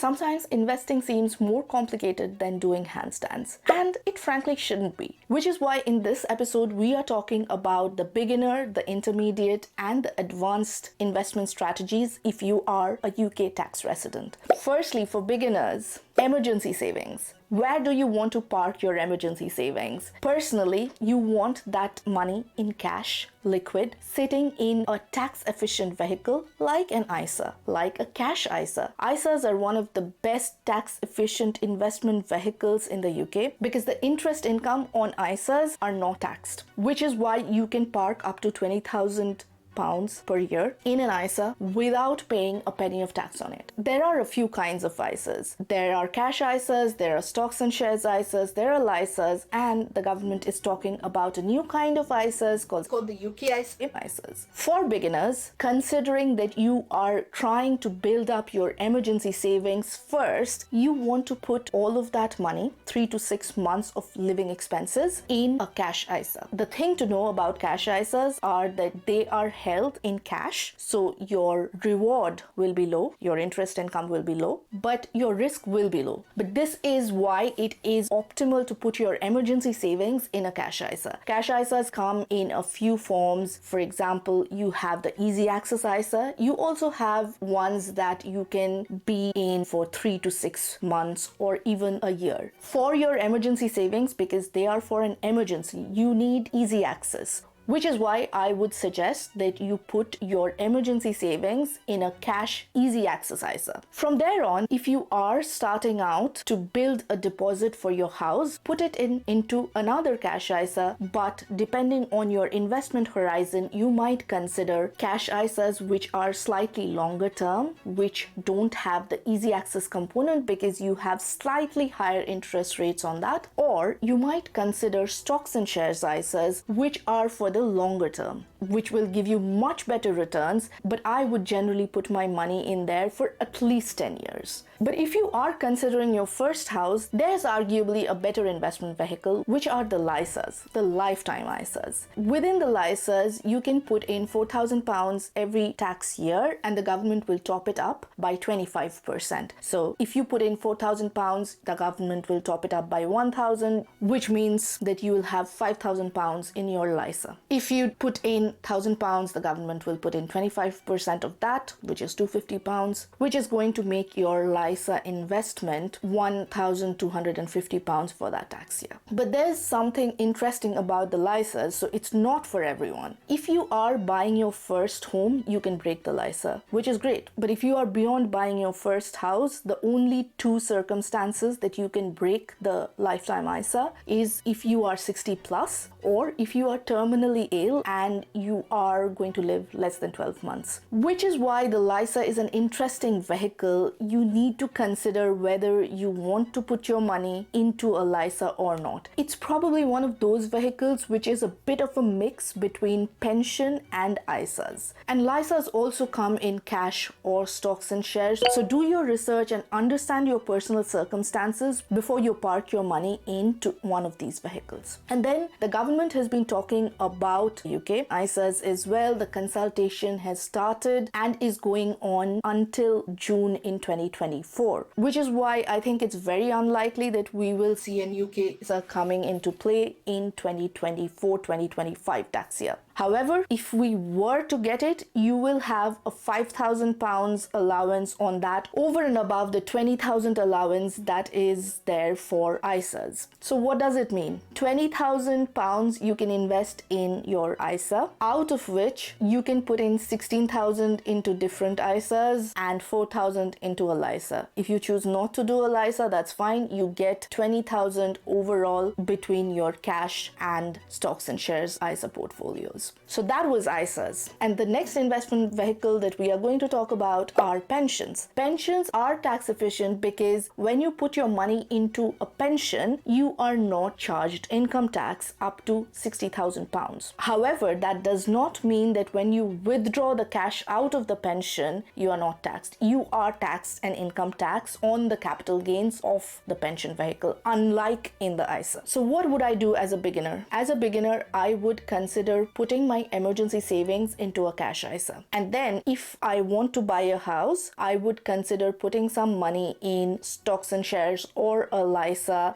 sometimes investing seems more complicated than doing handstands, and it frankly shouldn't be. Which is why in this episode we are talking about the beginner, the intermediate, and the advanced investment strategies if you are a UK tax resident. Firstly, for beginners, emergency savings. Where do you want to park your emergency savings? Personally, you want that money in cash, liquid, sitting in a tax-efficient vehicle like an ISA, like a cash ISA. ISAs are one of the best tax-efficient investment vehicles in the UK because the interest income on ISAs are not taxed, which is why you can park up to £20,000 per year in an ISA without paying a penny of tax on it. There are a few kinds of ISAs. There are cash ISAs, there are stocks and shares ISAs, there are LISAs, and the government is talking about a new kind of ISAs called the UK ISAs. For beginners, considering that you are trying to build up your emergency savings first, you want to put all of that money, 3 to 6 months of living expenses, in a cash ISA. The thing to know about cash ISAs are that they are held in cash, so your reward will be low, your interest income will be low, but your risk will be low. But this is why it is optimal to put your emergency savings in a cash ISA. Cash ISAs come in a few forms. For example, you have the easy access ISA. You also have ones that you can be in for 3 to 6 months or even a year. For your emergency savings, because they are for an emergency, you need easy access, which is why I would suggest that you put your emergency savings in a cash easy access ISA. From there on, if you are starting out to build a deposit for your house, put it into another cash ISA, but depending on your investment horizon, you might consider cash ISAs which are slightly longer term, which don't have the easy access component because you have slightly higher interest rates on that, or you might consider stocks and shares ISAs, which are for the longer term, which will give you much better returns, but I would generally put my money in there for at least 10 years. But if you are considering your first house, there's arguably a better investment vehicle, which are the LISAs, the lifetime ISAs. Within the LISAs, you can put in £4,000 every tax year and the government will top it up by 25%. So if you put in £4,000, the government will top it up by £1,000, which means that you will have £5,000 in your LISA. If you put in £1,000, the government will put in 25% of that, which is £250, which is going to make your LISA investment £1,250 for that tax year. But there's something interesting about the LISAs, so it's not for everyone. If you are buying your first home, you can break the LISA, which is great. But if you are beyond buying your first house, the only two circumstances that you can break the lifetime ISA is if you are 60 plus or if you are terminally ill and you are going to live less than 12 months. Which is why the LISA is an interesting vehicle. You need to consider whether you want to put your money into a LISA or not. It's probably one of those vehicles which is a bit of a mix between pension and ISAs. And LISAs also come in cash or stocks and shares. So do your research and understand your personal circumstances before you park your money into one of these vehicles. And then the government has been talking about UK ISAs as well. The consultation has started and is going on until June in 2024, which is why I think it's very unlikely that we will see a UK ISA coming into play in 2024-2025 tax year. However, if we were to get it, you will have a £5,000 allowance on that over and above the £20,000 allowance that is there for ISAs. So what does it mean? £20,000 you can invest in your ISA, out of which you can put in 16,000 into different ISAs and 4,000 into a LISA. If you choose not to do a LISA, that's fine. You get 20,000 overall between your cash and stocks and shares ISA portfolios. So that was ISAs. And the next investment vehicle that we are going to talk about are pensions. Pensions are tax efficient because when you put your money into a pension, you are not charged income tax up to £60,000. However, that does not mean that when you withdraw the cash out of the pension, you are not taxed. You are taxed an income tax on the capital gains of the pension vehicle, unlike in the ISA. So what would I do as a beginner? As a beginner, I would consider putting putting my emergency savings into a cash ISA. And then if I want to buy a house, I would consider putting some money in stocks and shares or a LISA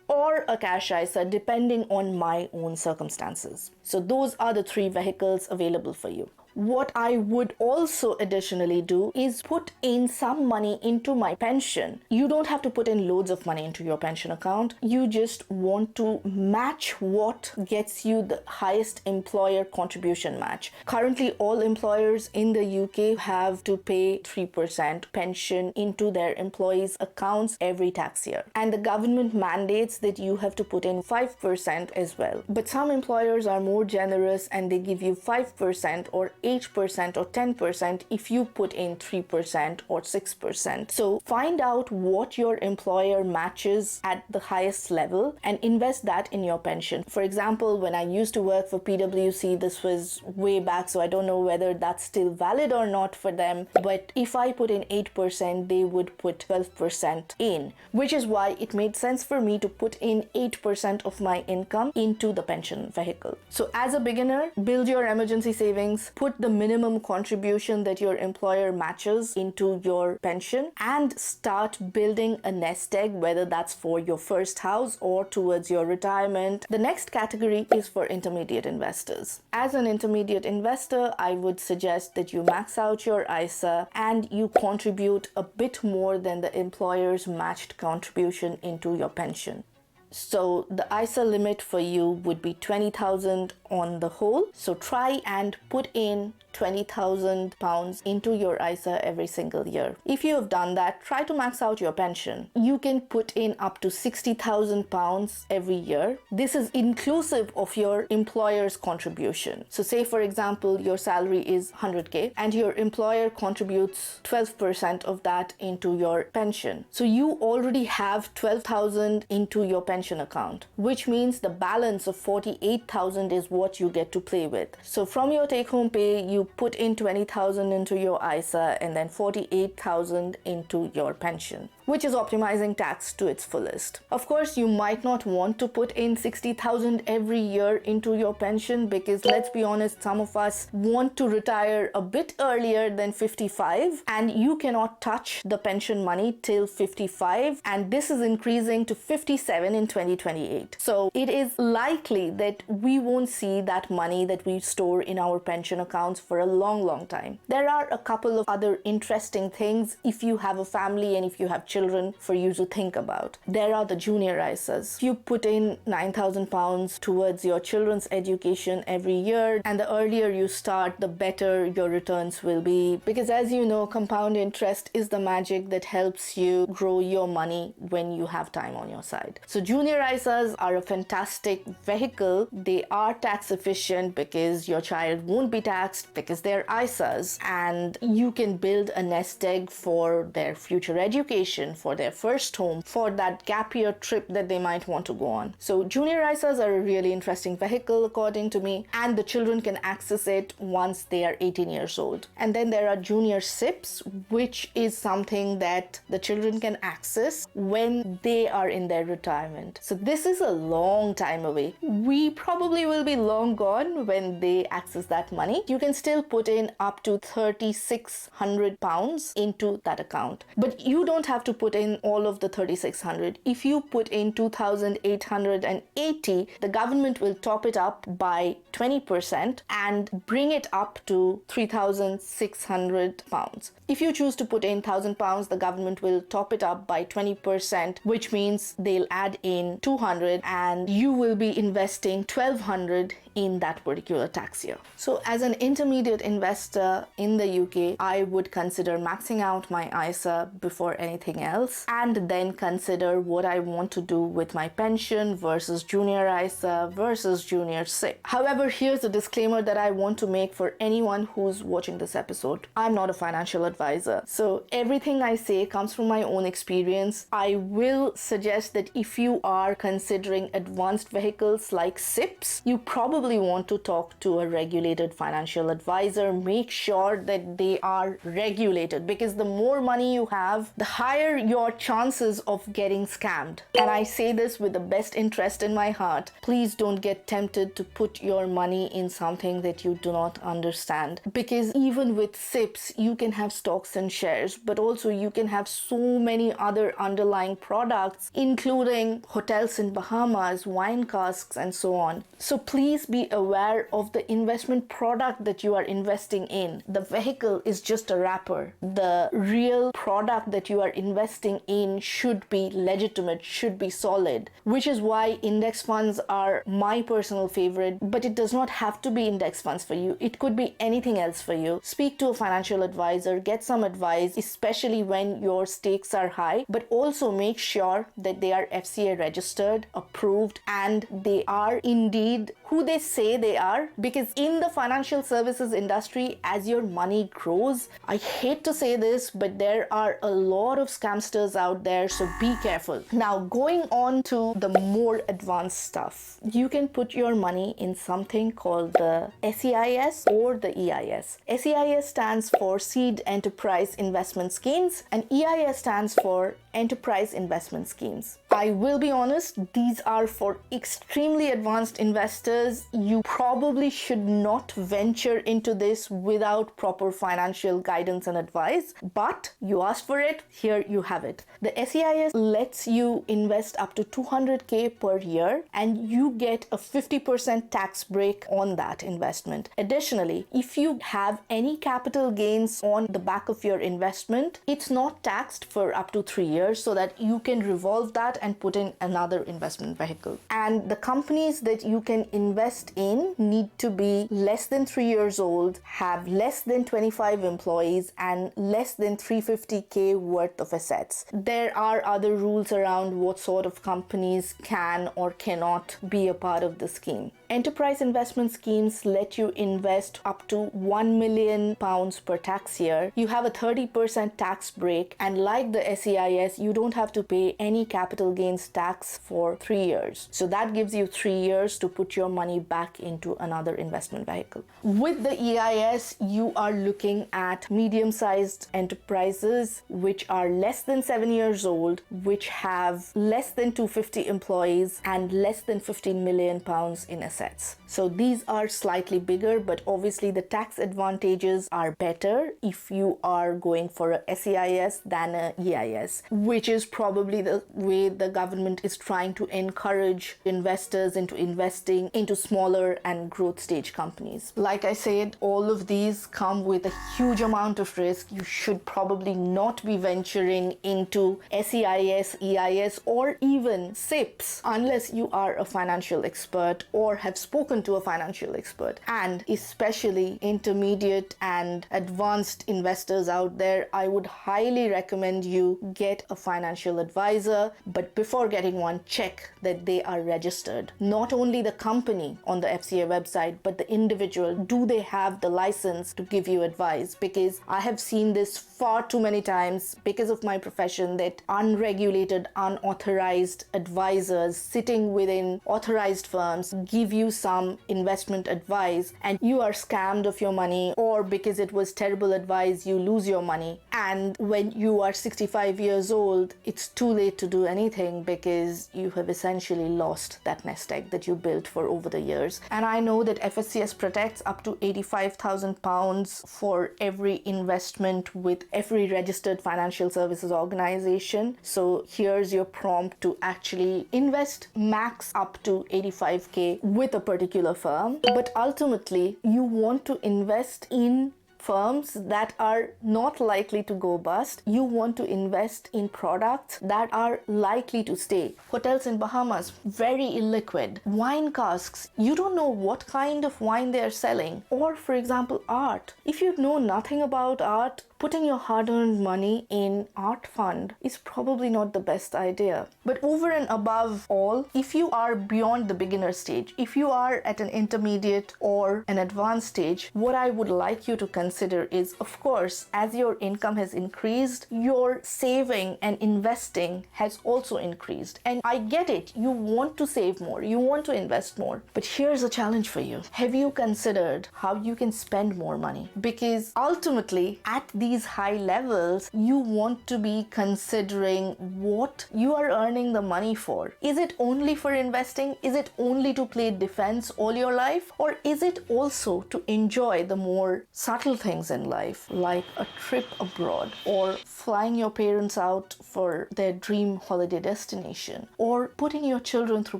or a cash ISA depending on my own circumstances. So those are the three vehicles available for you. What I would also additionally do is put in some money into my pension. You don't have to put in loads of money into your pension account. You just want to match what gets you the highest employer contribution match. Currently, all employers in the UK have to pay 3% pension into their employees' accounts every tax year. And the government mandates that you have to put in 5% as well. But some employers are more generous and they give you 5% or 8% or 10% if you put in 3% or 6%. So find out what your employer matches at the highest level and invest that in your pension. For example, when I used to work for PwC, this was way back, so I don't know whether that's still valid or not for them. But if I put in 8%, they would put 12% in, which is why it made sense for me to put in 8% of my income into the pension vehicle. So as a beginner, build your emergency savings, put the minimum contribution that your employer matches into your pension, and start building a nest egg, whether that's for your first house or towards your retirement. The next category is for intermediate investors. As an intermediate investor, I would suggest that you max out your ISA and you contribute a bit more than the employer's matched contribution into your pension. So the ISA limit for you would be 20,000 on the whole. So try and put in £20,000 into your ISA every single year. If you have done that, try to max out your pension. You can put in up to £60,000 every year. This is inclusive of your employer's contribution. So say, for example, your salary is 100K and your employer contributes 12% of that into your pension. So you already have 12,000 into your pension account, which means the balance of 48,000 is what you get to play with. So from your take-home pay, you put in 20,000 into your ISA and then 48,000 into your pension, which is optimizing tax to its fullest. Of course, you might not want to put in 60,000 every year into your pension because, let's be honest, some of us want to retire a bit earlier than 55, and you cannot touch the pension money till 55, and this is increasing to 57 in 2028. So it is likely that we won't see that money that we store in our pension accounts for a long time. There are a couple of other interesting things if you have a family and if you have children for you to think about. There are the junior ISAs. If you put in £9,000 towards your children's education every year, and the earlier you start, the better your returns will be, because as you know, compound interest is the magic that helps you grow your money when you have time on your side. So junior ISAs are a fantastic vehicle. They are tax efficient because your child won't be taxed because they're ISAs, and you can build a nest egg for their future education, for their first home, for that gap year trip that they might want to go on. So junior ISAs are a really interesting vehicle according to me, and the children can access it once they are 18 years old. And then there are junior SIPs, which is something that the children can access when they are in their retirement. So this is a long time away. We probably will be long gone when they access that money. You can still put in up to £3,600 into that account, but you don't have to put in all of the 3,600. If you put in 2,880, the government will top it up by 20% and bring it up to £3,600. If you choose to put in £1,000, the government will top it up by 20%, which means they'll add in 200 and you will be investing 1,200 in that particular tax year. So as an intermediate investor in the UK, I would consider maxing out my ISA before anything else, and then consider what I want to do with my pension versus junior ISA versus junior SIP. However, here's a disclaimer that I want to make for anyone who's watching this episode. I'm not a financial advisor, so everything I say comes from my own experience. I will suggest that if you are considering advanced vehicles like SIPs, you probably probably want to talk to a regulated financial advisor. Make sure that they are regulated, because the more money you have, the higher your chances of getting scammed. And I say this with the best interest in my heart. Please don't get tempted to put your money in something that you do not understand, because even with SIPs, you can have stocks and shares, but also you can have so many other underlying products, including hotels in Bahamas, wine casks, and so on. So please be aware of the investment product that you are investing in. The vehicle is just a wrapper. The real product that you are investing in should be legitimate, should be solid, which is why index funds are my personal favorite. But it does not have to be index funds for you. It could be anything else for you. Speak to a financial advisor, get some advice, especially when your stakes are high, but also make sure that they are FCA registered, approved, and they are indeed who they say they are. Because in the financial services industry, as your money grows, I hate to say this, but there are a lot of scamsters out there, so be careful. Now, going on to the more advanced stuff, you can put your money in something called the SEIS or the EIS. SEIS stands for Seed Enterprise Investment Schemes, and EIS stands for Enterprise Investment Schemes. I will be honest, these are for extremely advanced investors. You probably should not venture into this without proper financial guidance and advice, but you asked for it, here you have it. The SEIS lets you invest up to 200K per year, and you get a 50% tax break on that investment. Additionally, if you have any capital gains on the back of your investment, it's not taxed for up to 3 years, so that you can revolve that and put in another investment vehicle. And the companies that you can invest in need to be less than 3 years old, have less than 25 employees, and less than 350K worth of assets. There are other rules around what sort of companies can or cannot be a part of the scheme. Enterprise investment schemes let you invest up to £1 million per tax year. You have a 30% tax break, and like the SEIS, you don't have to pay any capital gains tax for 3 years. So that gives you 3 years to put your money back into another investment vehicle. With the EIS, you are looking at medium-sized enterprises which are less than 7 years old, which have less than 250 employees, and less than £15 million in assets. So these are slightly bigger, but obviously the tax advantages are better if you are going for a SEIS than a EIS, which is probably the way the government is trying to encourage investors into investing into smaller and growth stage companies. Like I said, all of these come with a huge amount of risk. You should probably not be venturing into SEIS, EIS, or even SIPs unless you are a financial expert or have spoken to a financial expert. And especially intermediate and advanced investors out there, I would highly recommend you get a financial advisor, but before getting one, check that they are registered. Not only the company on the FCA website, but the individual. Do they have the license to give you advice? Because I have seen this far too many times because of my profession, that unregulated, unauthorized advisors sitting within authorized firms give you some investment advice and you are scammed of your money, or because it was terrible advice, you lose your money. And when you are 65 years old, it's too late to do anything because you have essentially lost that nest egg that you built for over the years. And I know that FSCS protects up to £85,000 for every investment with every registered financial services organization. So here's your prompt to actually invest max up to 85K with a particular firm. But ultimately, you want to invest in firms that are not likely to go bust. You want to invest in products that are likely to stay. Hotels in Bahamas, very illiquid. Wine casks, you don't know what kind of wine they are selling. Or for example, art. If you know nothing about art, putting your hard-earned money in art fund is probably not the best idea. But over and above all, if you are beyond the beginner stage, if you are at an intermediate or an advanced stage, what I would like you to consider consider is, of course, as your income has increased, your saving and investing has also increased. And I get it, you want to save more, you want to invest more. But here's a challenge for you. Have you considered how you can spend more money? Because ultimately, at these high levels, you want to be considering what you are earning the money for. Is it only for investing? Is it only to play defense all your life? Or is it also to enjoy the more subtle things in life, like a trip abroad, or flying your parents out for their dream holiday destination, or putting your children through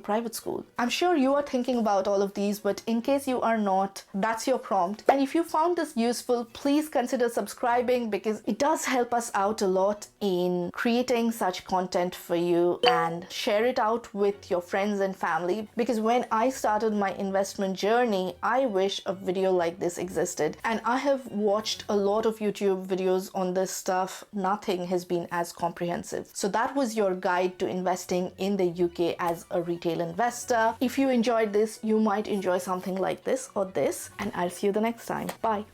private school? I'm sure you are thinking about all of these, but in case you are not, that's your prompt. And if you found this useful, please consider subscribing, because it does help us out a lot in creating such content for you, and share it out with your friends and family. Because when I started my investment journey, I wish a video like this existed, and I have watched a lot of YouTube videos on this stuff. Nothing has been as comprehensive. So that was your guide to investing in the UK as a retail investor. If you enjoyed this, you might enjoy something like this or this, and I'll see you the next time. Bye.